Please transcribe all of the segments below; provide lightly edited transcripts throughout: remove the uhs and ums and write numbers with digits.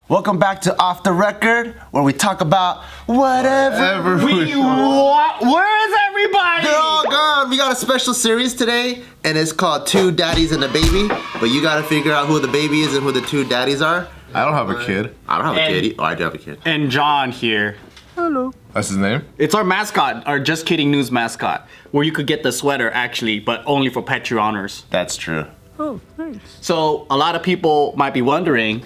Welcome back to Off the Record, where we talk about whatever we want. Where is everybody? They're all gone. We got a special series today, and it's called Two Daddies and a Baby. But you gotta figure out who the baby is and who the two daddies are. I don't have a kid. I don't have a kid. Oh, I do have a kid. And John here. Hello. That's his name? It's our mascot, our Just Kidding News mascot, where you could get the sweater actually, but only for Patreoners. That's true. Oh, nice. So a lot of people might be wondering,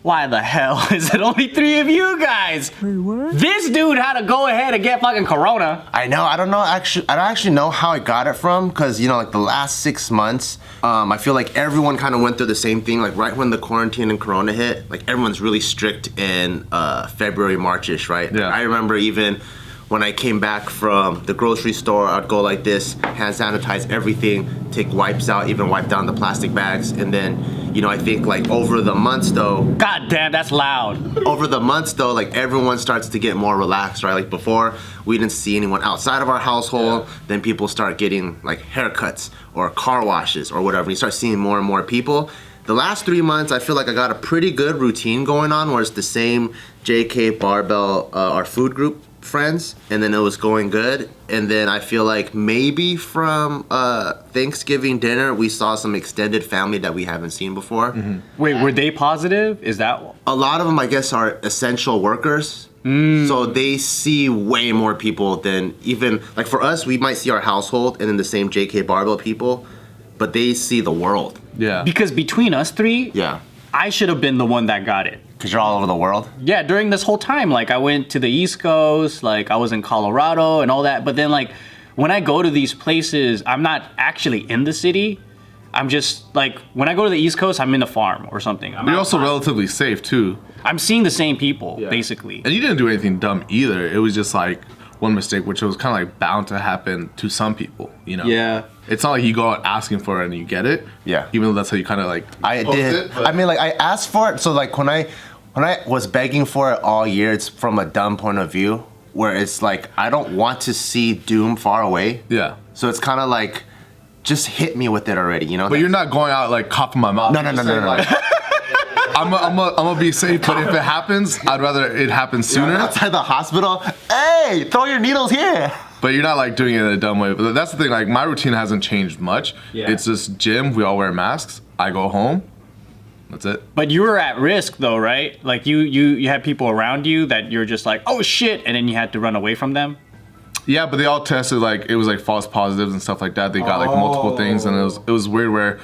why the hell is it only 3 of you guys? Wait, what? This dude had to go ahead and get fucking corona. I know. I don't actually know how I got it from, because like the last 6 months, I feel like everyone kind of went through the same thing. Like right when the quarantine and corona hit, like everyone's really strict in February, March-ish, right? Yeah. I remember even when I came back from the grocery store, I'd go like this, hand sanitize everything, take wipes out, even wipe down the plastic bags, and then, I think like over the months though. God damn, that's loud. Over the months though, like everyone starts to get more relaxed, right? Like before, we didn't see anyone outside of our household. Then people start getting like haircuts or car washes or whatever. You start seeing more and more people. The last 3 months, I feel like I got a pretty good routine going on, where it's the same JK, Barbell, our food group friends, and then it was going good. And then I feel like maybe from Thanksgiving dinner, we saw some extended family that we haven't seen before. Mm-hmm. Wait, were they positive? Is that? A lot of them, I guess, are essential workers. So they see way more people than even, like for us, we might see our household and then the same JK Barbell people, but they see the world. Yeah. Because between us 3, Yeah. I should have been the one that got it. Because you're all over the world? Yeah, during this whole time, like I went to the East Coast, like I was in Colorado and all that. But then like when I go to these places, I'm not actually in the city. I'm just like, when I go to the East Coast, I'm in a farm or something. You're also relatively safe too. I'm seeing the same people, basically. And you didn't do anything dumb either. It was just like one mistake, which was kind of like bound to happen to some people, Yeah. It's not like you go out asking for it and you get it. Yeah. Even though that's how you kind of like. I did. I mean, like I asked for it. So like when I was begging for it all year, it's from a dumb point of view, where it's like, I don't want to see doom far away. Yeah. So it's kind of like, just hit me with it already, But you're not going out like coughing my mouth. No. Like, I'm gonna be safe, but if it happens, I'd rather it happen sooner. outside the hospital, hey, throw your needles here. But you're not like doing it in a dumb way. But that's the thing, like my routine hasn't changed much. Yeah. It's just gym, we all wear masks. I go home. That's it. But you were at risk though, right? Like you had people around you that you're just like, oh shit, and then you had to run away from them? Yeah, but they all tested like it was like false positives and stuff like that. They got like multiple things, and it was weird where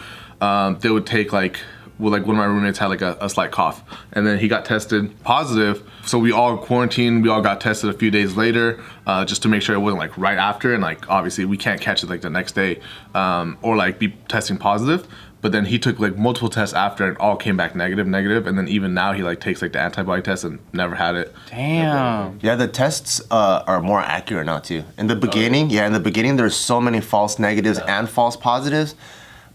they would take like. Well, like one of my roommates had like a slight cough, and then he got tested positive. So we all quarantined. We all got tested a few days later, just to make sure it wasn't like right after. And like obviously we can't catch it like the next day, or like be testing positive. But then he took like multiple tests after, and all came back negative. And then even now he like takes like the antibody test and never had it. Damn. Yeah, the tests are more accurate now too. In the beginning, there's so many false negatives and false positives.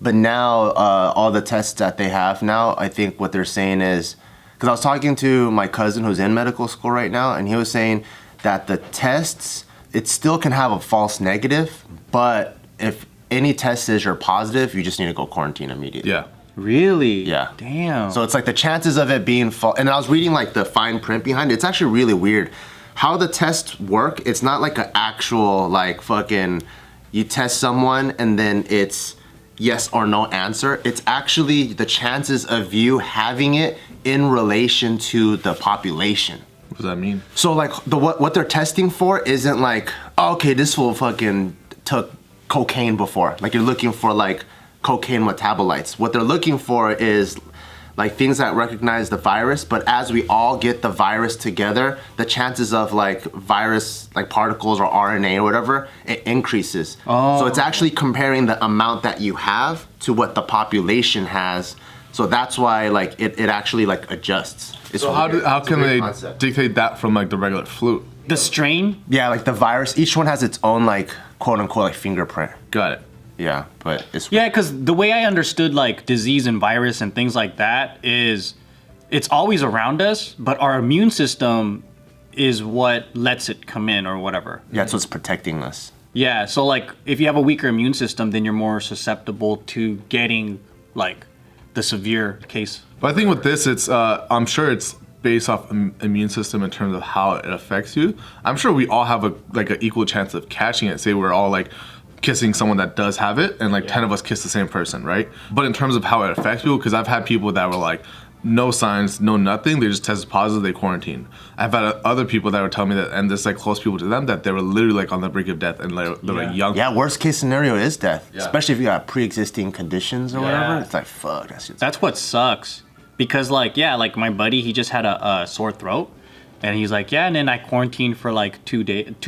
But now, all the tests that they have now, I think what they're saying is, because I was talking to my cousin who's in medical school right now, and he was saying that the tests, it still can have a false negative, but if any test says you're positive, you just need to go quarantine immediately. Yeah. Really? Yeah. Damn. So it's like the chances of it being false, and I was reading like the fine print behind it, it's actually really weird. How the tests work, it's not like an actual like fucking, you test someone and then it's yes or no answer. It's actually the chances of you having it in relation to the population. What does that mean? So like what they're testing for isn't like, oh, okay, this fool fucking took cocaine before. Like you're looking for like cocaine metabolites. What they're looking for is like things that recognize the virus, but as we all get the virus together, the chances of like virus, like particles or RNA or whatever, it increases. Oh. So it's actually comparing the amount that you have to what the population has. So that's why like it actually like adjusts. It's So how it's a can weird they concept. dictate that from like the regular flu? the strain? Yeah, like the virus, each one has its own like quote unquote like fingerprint. Got it. Yeah, but it's Yeah, because the way I understood like disease and virus and things like that is it's always around us, but our immune system is what lets it come in or whatever. Yeah, that's what's protecting us. Yeah, so like if you have a weaker immune system, then you're more susceptible to getting like the severe case. But I think with this, it's I'm sure it's based off immune system in terms of how it affects you. I'm sure we all have an equal chance of catching it. Say we're all like kissing someone that does have it, and like 10 of us kiss the same person, right? But in terms of how it affects people, because I've had people that were like, no signs, no nothing, they just tested positive, they quarantined. I've had other people that were telling me that, and there's like close people to them, that they were literally like on the brink of death, and like they're like young. Yeah, worst case scenario is death, especially if you got pre-existing conditions or whatever. It's like, fuck, That's what sucks. Because like, like my buddy, he just had a sore throat, and he's like, and then I quarantined for like 2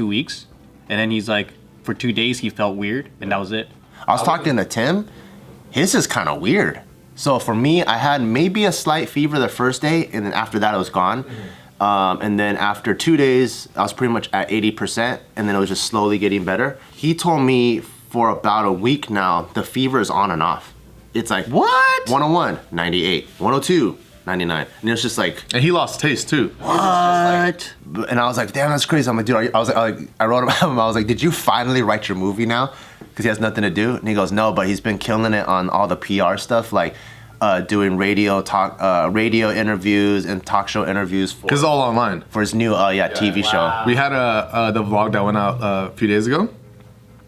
weeks, and then he's like, for 2 days he felt weird, and that was it. I was talking to Tim. His is kind of weird. So for me, I had maybe a slight fever the first day, and then after that, it was gone. And then after 2 days, I was pretty much at 80%, and then it was just slowly getting better. He told me for about a week now, the fever is on and off. It's like, what? 101, 98, 102, 99. And it's just like... And he lost taste too. What? And I was like, damn, that's crazy. I'm like, dude, I wrote about him. I was like, did you finally write your movie now? Because he has nothing to do. And he goes, no, but he's been killing it on all the PR stuff, like doing radio interviews and talk show interviews. Because it's all online. For his new TV show. We had the vlog that went out a few days ago.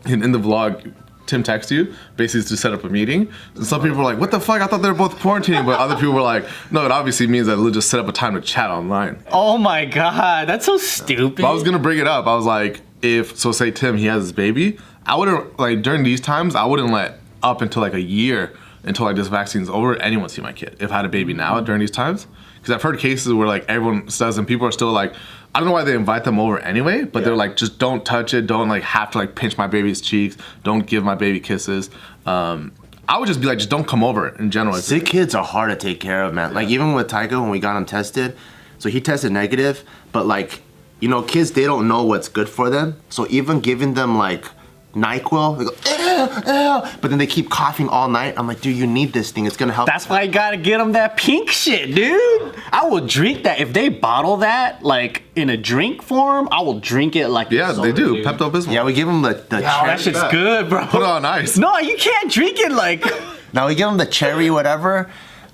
And in the vlog, Tim texted you, basically to set up a meeting. And some people were like, what the fuck? I thought they were both quarantining. But other people were like, no, it obviously means that they'll just set up a time to chat online. Oh my God, that's so stupid. But I was gonna bring it up. I was like, say Tim, he has his baby, I wouldn't, like during these times, I wouldn't let up until like a year until like this vaccine's over, anyone see my kid. If I had a baby now during these times. Because I've heard cases where like everyone says and people are still like, I don't know why they invite them over anyway, but they're like, just don't touch it. Don't like have to like pinch my baby's cheeks. Don't give my baby kisses. I would just be like, just don't come over in general. Sick kids are hard to take care of, man. Like even with Taika, when we got him tested, so he tested negative, but like, you know, kids, they don't know what's good for them. So even giving them like NyQuil, they go, but then they keep coughing all night. I'm like, dude, you need this thing. It's gonna help. That's why you gotta get them that pink shit, dude. I will drink that. If they bottle that like in a drink form, I will drink it like they do. Pepto-Bismol. Yeah, we give them the that shit's good, bro. Put it on ice. No, you can't drink it like. Now we give him the cherry whatever,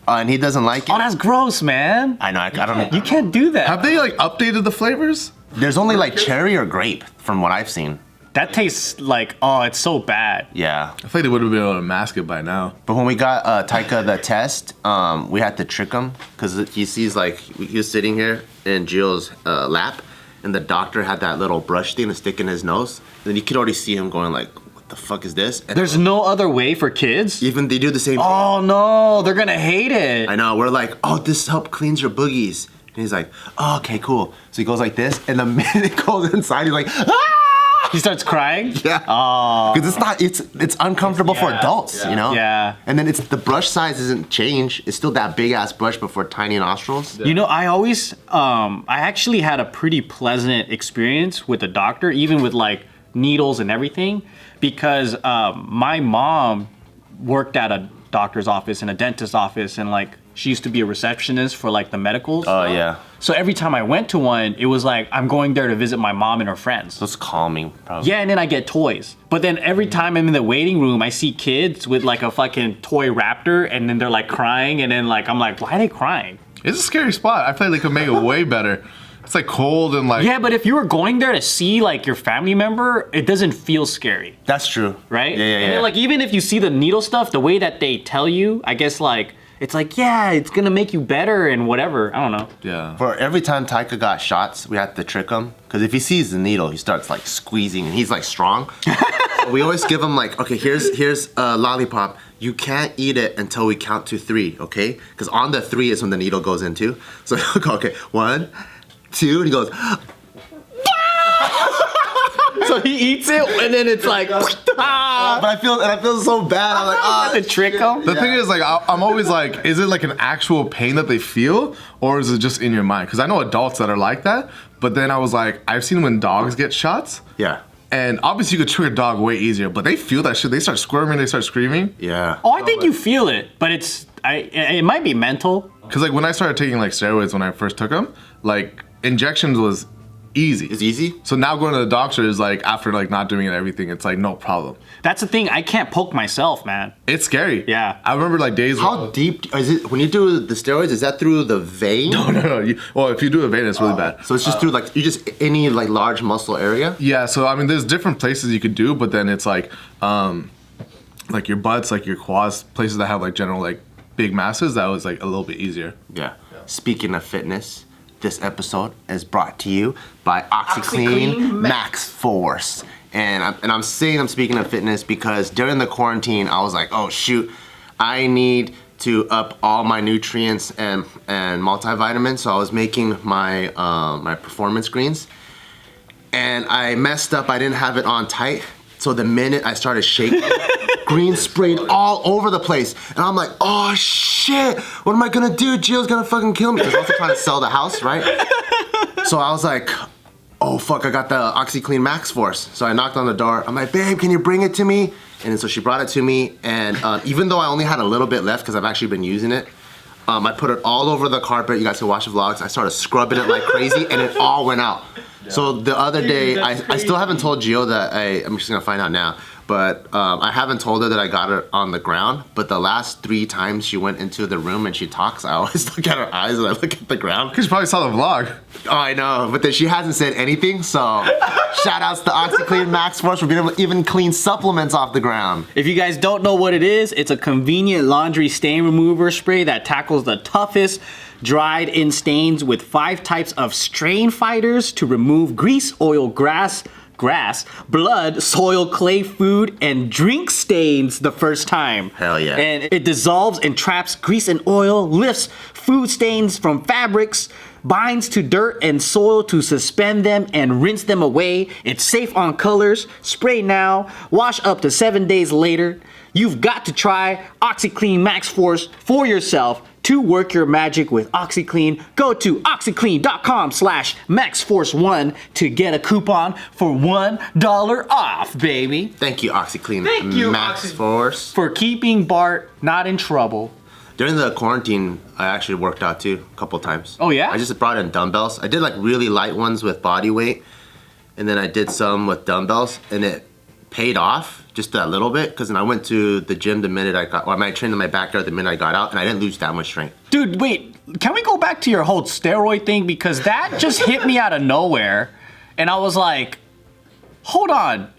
and he doesn't like it. Oh, that's gross, man. I know. I don't know. You can't do that. Have they like updated the flavors? There's only like cherry or grape from what I've seen. That tastes like, oh, it's so bad. Yeah. I feel like they would have been able to mask it by now. But when we got Taika the test, we had to trick him because he sees like he was sitting here in Gio's lap, and the doctor had that little brush thing to stick in his nose. Then you could already see him going like, "What the fuck is this?" And there's no other way for kids. Even they do the same. Oh no, they're gonna hate it. I know. We're like, "Oh, this help cleans your boogies," and he's like, "Oh, okay, cool." So he goes like this, and the minute it goes inside, he's like, "Ah!" He starts crying? Yeah. Oh. Because it's uncomfortable for adults, you know? Yeah. And then the brush size doesn't change. It's still that big ass brush but for tiny nostrils. You know, I always, I actually had a pretty pleasant experience with the doctor, even with like needles and everything, because my mom worked at a doctor's office and a dentist's office, and like she used to be a receptionist for like the medicals. Oh, yeah. So every time I went to one, it was like, I'm going there to visit my mom and her friends. So it's calming, probably. Yeah, and then I get toys. But then every time I'm in the waiting room, I see kids with like a fucking toy raptor, and then they're like crying, and then like, I'm like, why are they crying? It's a scary spot. I feel like they could make it way better. It's like cold and like... Yeah, but if you were going there to see like your family member, it doesn't feel scary. That's true. Right? Yeah. And then, like, even if you see the needle stuff, the way that they tell you, I guess like, it's like, yeah, it's gonna make you better and whatever. I don't know. Yeah. For every time Taika got shots, we had to trick him. Because if he sees the needle, he starts like squeezing, and he's like strong. So we always give him like, okay, here's a lollipop. You can't eat it until we count to 3, okay? Because on the 3 is when the needle goes into. So he'll go, okay, 1, 2, and he goes, So he eats it, and then it's like, but I feel so bad. I'm like, oh, to trick him. The thing is, like, I'm always like, is it like an actual pain that they feel, or is it just in your mind? Because I know adults that are like that, but then I was like, I've seen when dogs get shots. Yeah. And obviously you could trick a dog way easier, but they feel that shit. They start squirming, they start screaming. Yeah. Oh, I think you feel it, but it might be mental. Because like when I started taking like steroids when I first took them, like injections was easy. It's easy? So now going to the doctor is like, after like not doing it everything, it's like no problem. That's the thing. I can't poke myself, man. It's scary. Yeah. I remember like days. How deep is it when you do the steroids? Is that through the vein? No. Well, if you do a vein, it's really bad. So it's just through like you just any like large muscle area? Yeah. So I mean, there's different places you could do, but then it's like your butts, like your quads, places that have like general like big masses. That was like a little bit easier. Yeah. Speaking of fitness, this episode is brought to you by Oxiclean Max Force. And I'm saying I'm speaking of fitness because during the quarantine, I was like, oh shoot, I need to up all my nutrients and multivitamins. So I was making my my performance greens, and I messed up. I didn't have it on tight. So the minute I started shaking, green sprayed all over the place. And I'm like, oh shit, what am I gonna do? Gio's gonna fucking kill me. Because I was also trying to sell the house, right? So I was like, oh fuck, I got the Oxiclean Max Force. So I knocked on the door. I'm like, babe, can you bring it to me? And then so she brought it to me. And even though I only had a little bit left, because I've actually been using it, I put it all over the carpet. You guys can watch the vlogs. I started scrubbing it like crazy, and it all went out. Yeah. So the other day, I still haven't told Gio that I'm just gonna find out now. But I haven't told her that I got it on the ground. But the last 3 times she went into the room and she talks, I always look at her eyes and I look at the ground. Because you probably saw the vlog. Oh, I know. But then she hasn't said anything. So shout outs to Oxiclean Max Force for being able to even clean supplements off the ground. If you guys don't know what it is, it's a convenient laundry stain remover spray that tackles the toughest dried in stains with 5 types of strain fighters to remove grease, oil, grass, blood, soil, clay, food, and drink stains the first time. Hell yeah. And it dissolves and traps grease and oil, lifts food stains from fabrics, binds to dirt and soil to suspend them and rinse them away. It's safe on colors. Spray now, wash up to 7 days later. You've got to try Oxiclean Max Force for yourself. To work your magic with OxyClean, go to oxyclean.com/maxforce1 to get a coupon for $1 off, baby. Thank you, Oxiclean Max Oxy Force. for keeping Bart not in trouble. During the quarantine, I actually worked out too, a couple times. Oh yeah? I just brought in dumbbells. I did like really light ones with body weight, and then I did some with dumbbells, and it paid off just a little bit, because then I went to the gym the minute I trained in my backyard the minute I got out, and I didn't lose that much strength. Dude, wait, can we go back to your whole steroid thing? Because that just hit me out of nowhere, and I was like, hold on.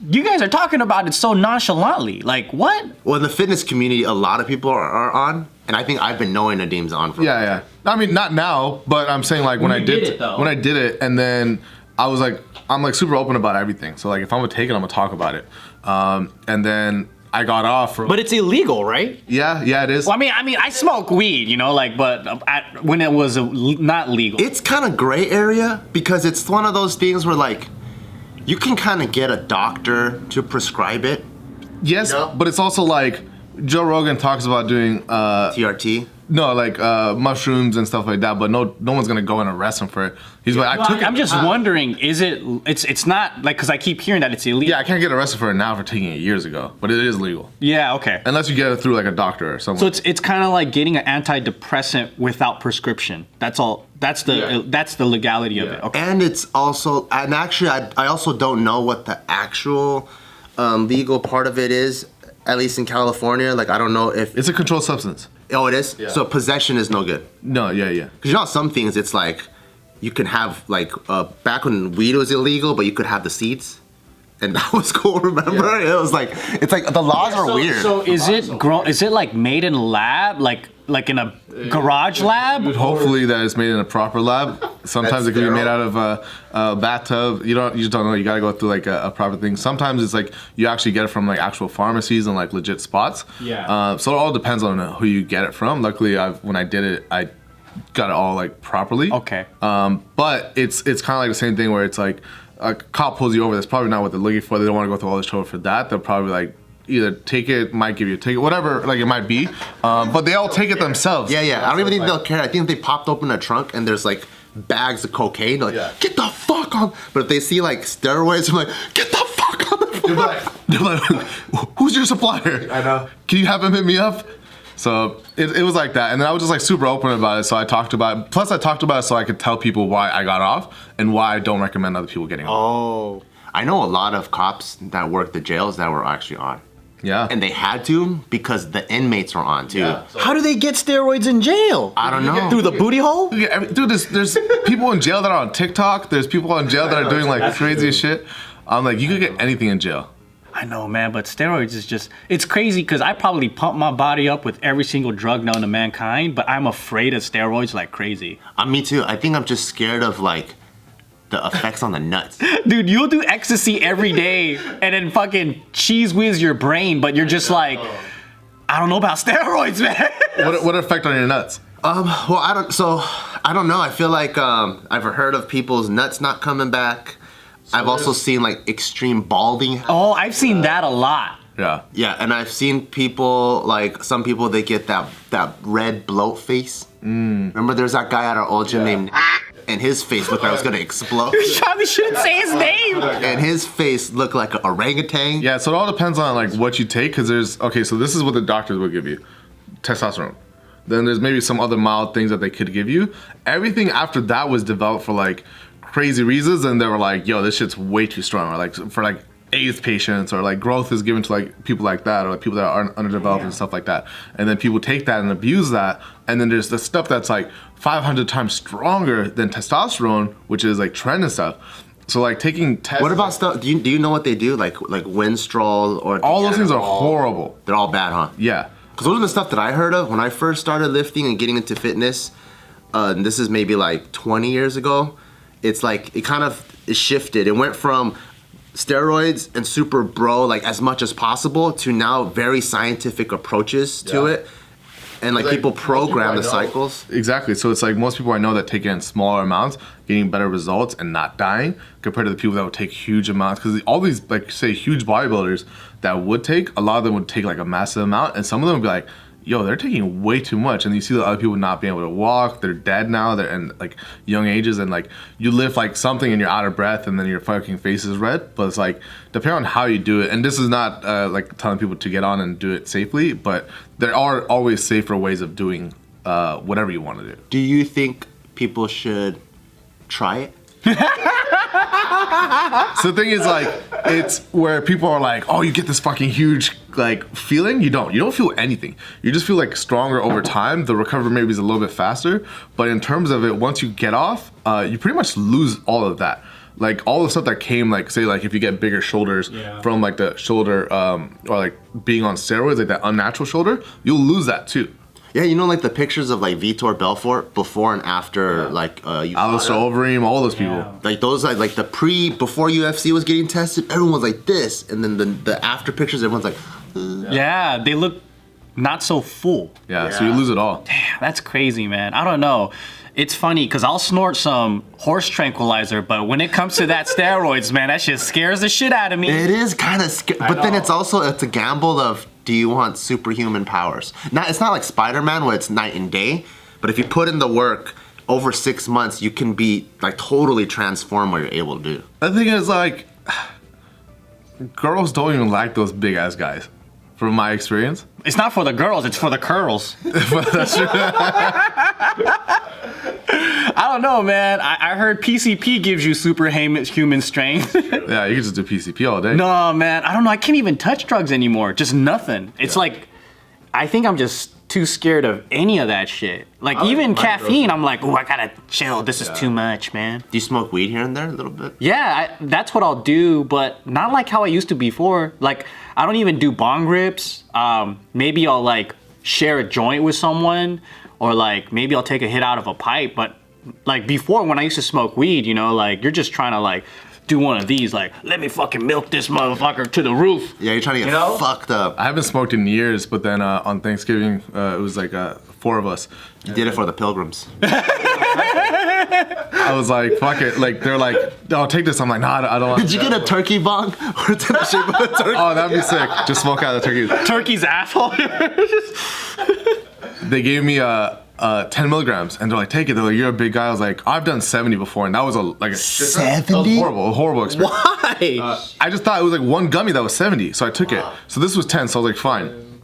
You guys are talking about it so nonchalantly. Like, what? Well, in the fitness community, a lot of people are on, and I think I've been knowing Nadeem's on for Yeah. I mean, not now, but I'm saying like when I did it, and then I was like, I'm like super open about everything. So like if I'm gonna take it, I'm gonna talk about it. And then I got off. But it's illegal, right? Yeah, it is. Well, I mean, I smoke weed, you know, like, but when it was not legal. It's kind of gray area because it's one of those things where like you can kind of get a doctor to prescribe it. Yes, you know? But it's also like Joe Rogan talks about doing TRT. No, like mushrooms and stuff like that, but no one's gonna go and arrest him for it. He's like, I took it. I'm just wondering, it's not like, because I keep hearing that it's illegal. Yeah, I can't get arrested for it now for taking it years ago, but it is legal. Yeah, okay. Unless you get it through like a doctor or something. So it's kind of like getting an antidepressant without prescription. That's all. That's the legality of it. Okay. And it's also, and actually I also don't know what the actual legal part of it is, at least in California. Like I don't know if it's a controlled substance. Oh, it is? Yeah. So possession is no good? No, yeah. Because you know some things it's like, you can have like, back when weed was illegal, but you could have the seeds. And that was cool, remember? Yeah. It was like, it's like, the laws are weird. So is it like made in a lab? Like in a garage lab? Hopefully that it's made in a proper lab. Sometimes it can be made out of a bathtub. You just don't know. You gotta go through like a proper thing. Sometimes it's like you actually get it from like actual pharmacies and like legit spots. Yeah. So it all depends on who you get it from. Luckily, when I did it, I got it all like properly. Okay. But it's kind of like the same thing where it's like a cop pulls you over. That's probably not what they're looking for. They don't want to go through all this trouble for that. They'll probably like either take it, might give you a ticket, whatever like it might be. But they all take it themselves. Yeah. I don't even think they'll care. I think if they popped open a trunk and there's like bags of cocaine, they're like, get the fuck on. But if they see like steroids, I'm like, get the fuck on the phone. They're like, who's your supplier? I know. Can you have him hit me up? So it was like that, and then I was just like super open about it. So I talked about it. Plus I talked about it so I could tell people why I got off and why I don't recommend other people getting off. Oh, I know a lot of cops that work the jails that were actually on. Yeah. And they had to because the inmates were on too. Yeah. How do they get steroids in jail? I don't know. Through the booty hole? Dude, there's people in jail that are on TikTok. There's people in jail that are doing like crazy shit. I'm like, you could get anything in jail. I know, man, but steroids is just, it's crazy because I probably pump my body up with every single drug known to mankind, but I'm afraid of steroids like crazy. Me too. I think I'm just scared of like the effects on the nuts. Dude, you'll do ecstasy every day and then fucking cheese whiz your brain, but you're just like, I don't know about steroids, man. What effect on your nuts? Well, I don't know. I feel like I've heard of people's nuts not coming back. So I've also seen like extreme balding. Oh, I've seen that a lot. Yeah. Yeah, and I've seen people, like some people, they get that red bloat face. Remember there's that guy at our old gym named and his face looked like it was gonna explode. Probably shouldn't say his name. And his face looked like an orangutan. Yeah, so it all depends on like what you take, because there's, okay, so this is what the doctors will give you. Testosterone. Then there's maybe some other mild things that they could give you. Everything after that was developed for like crazy reasons, and they were like, yo, this shit's way too strong, or like for like AIDS patients, or like growth is given to like people like that, or like people that are underdeveloped and stuff like that. And then people take that and abuse that, and then there's the stuff that's like 500 times stronger than testosterone, which is like tren and stuff. So like taking What about stuff? Do you know what they do? Like Winstrol or all those things are horrible. They're all bad, huh? Yeah. Because those are the stuff that I heard of when I first started lifting and getting into fitness. And this is maybe like 20 years ago. It's like it kind of shifted. It went from steroids and super bro, like as much as possible, to now very scientific approaches to it. And like people program the cycles. Exactly. So it's like most people I know that take it in smaller amounts, getting better results and not dying, compared to the people that would take huge amounts. Because all these, like, say, huge bodybuilders that would take, a lot of them would take like a massive amount, and some of them would be like, yo, they're taking way too much. And you see the other people not being able to walk, they're dead now, they're in like young ages, and like you lift like something and you're out of breath and then your fucking face is red. But it's like, depending on how you do it, and this is not like telling people to get on and do it safely, but there are always safer ways of doing whatever you want to do. Do you think people should try it? So the thing is, like, it's where people are like, oh, you get this fucking huge like feeling. You don't feel anything. You just feel like stronger over time. The recovery maybe is a little bit faster, but in terms of it, once you get off, you pretty much lose all of that. Like all the stuff that came, like say, like if you get bigger shoulders from like the shoulder, or like being on steroids, like that unnatural shoulder, you'll lose that too. Yeah, you know, like the pictures of like Vitor Belfort before and after, like Alistair Overeem, all those people. Like those, like the before UFC was getting tested, everyone was like this, and then the after pictures, everyone's like, Yeah, they look not so full. Yeah, so you lose it all. Damn, that's crazy, man. I don't know. It's funny because I'll snort some horse tranquilizer, but when it comes to that steroids, man, that shit scares the shit out of me. it is kind of scary. But then it's a gamble of, do you want superhuman powers? It's not like Spider-Man where it's night and day, but if you put in the work over 6 months, you can be like totally transform what you're able to do. The thing is, like, girls don't even like those big ass guys, from my experience. It's not for the girls, it's for the curls. But that's true. I don't know, man. I heard PCP gives you superhuman strength. Yeah, you can just do PCP all day. No, man. I don't know. I can't even touch drugs anymore. Just nothing. It's like, I think I'm just too scared of any of that shit. Like, even caffeine, I'm like, oh, I gotta chill. This is too much, man. Do you smoke weed here and there a little bit? Yeah, that's what I'll do, but not like how I used to before. Like, I don't even do bong rips. Maybe I'll like share a joint with someone, or like maybe I'll take a hit out of a pipe. But like before, when I used to smoke weed, you know, like you're just trying to like do one of these, like, let me fucking milk this motherfucker to the roof. Yeah, you're trying to get fucked up. I haven't smoked in years, but then on Thanksgiving, it was like 4 of us. You did it for the pilgrims. I was like, fuck it. Like, they're like, oh, take this. I'm like, nah, I don't want. Did you get a turkey bong? Or it's in the shape of a turkey? Oh, that'd be sick. Just smoke out of the turkey. Turkey's asshole. They gave me 10 milligrams, and they're like, take it. They're like, you're a big guy. I was like, I've done 70 before, and that was a 70? That was horrible experience. Why? I just thought it was like one gummy that was 70, so I took it. So this was 10, so I was like, fine.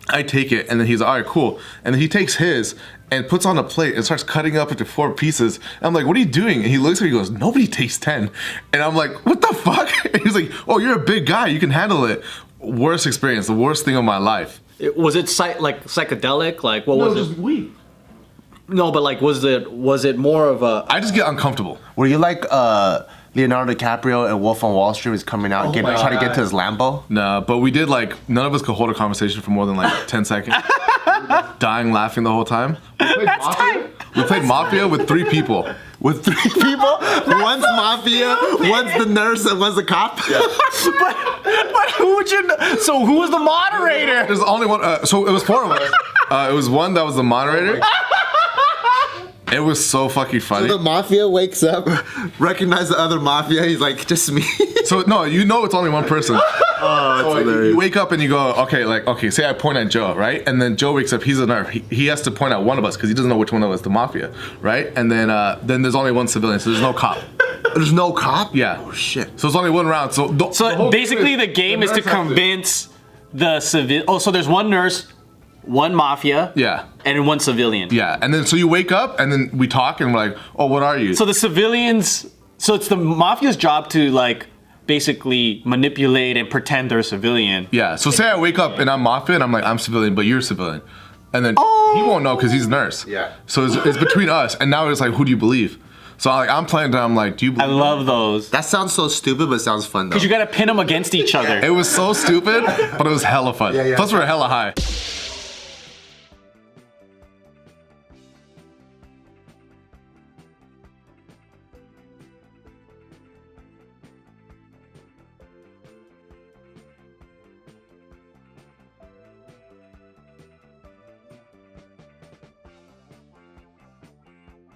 I take it, and then he's like, all right, cool. And then he takes his and puts on a plate and starts cutting up into 4 pieces. And I'm like, what are you doing? And he looks at me and goes, nobody takes 10. And I'm like, what the fuck? And he's like, oh, you're a big guy. You can handle it. Worst experience, the worst thing of my life. Was it psychedelic? Like, what was it? Just weed. No, but like, was it more of a? I just get uncomfortable. Were you like Leonardo DiCaprio and Wolf on Wall Street was coming out, trying to get to his Lambo? No, but we did like, none of us could hold a conversation for more than like 10 seconds. Dying laughing the whole time. We played Mafia with 3 people. With 3 people? One's mafia, one's the nurse, and one's the cop? Yeah. But who would you know? So who was the moderator? There's only one, so it was 4 of us. It was one that was the moderator. It was so fucking funny. So the mafia wakes up, recognize the other mafia, he's like, just me. So no, you know it's only one person. Oh, that's hilarious. You wake up and you go, okay, say I point at Joe, right? And then Joe wakes up, he's a nerve. He has to point at one of us because he doesn't know which one of us the mafia, right? And then there's only one civilian, so there's no cop. There's no cop? Yeah. Oh, shit. So it's only one round. So basically the game is to convince the civil. Oh, so there's one nurse, one mafia. Yeah. And one civilian. Yeah, and then so you wake up and then we talk and we're like, oh, what are you? So the civilians, so it's the mafia's job to like basically manipulate and pretend they're a civilian. Yeah, so say I wake up and I'm mafia and I'm like, I'm civilian, but you're civilian. And then he won't know because he's a nurse. Yeah. So it's between us, and now it's like, who do you believe? So I'm playing down, I'm like, do you believe? I love those. That sounds so stupid, but it sounds fun though. Because you gotta pin them against each other. It was so stupid, but it was hella fun. Plus we're hella high.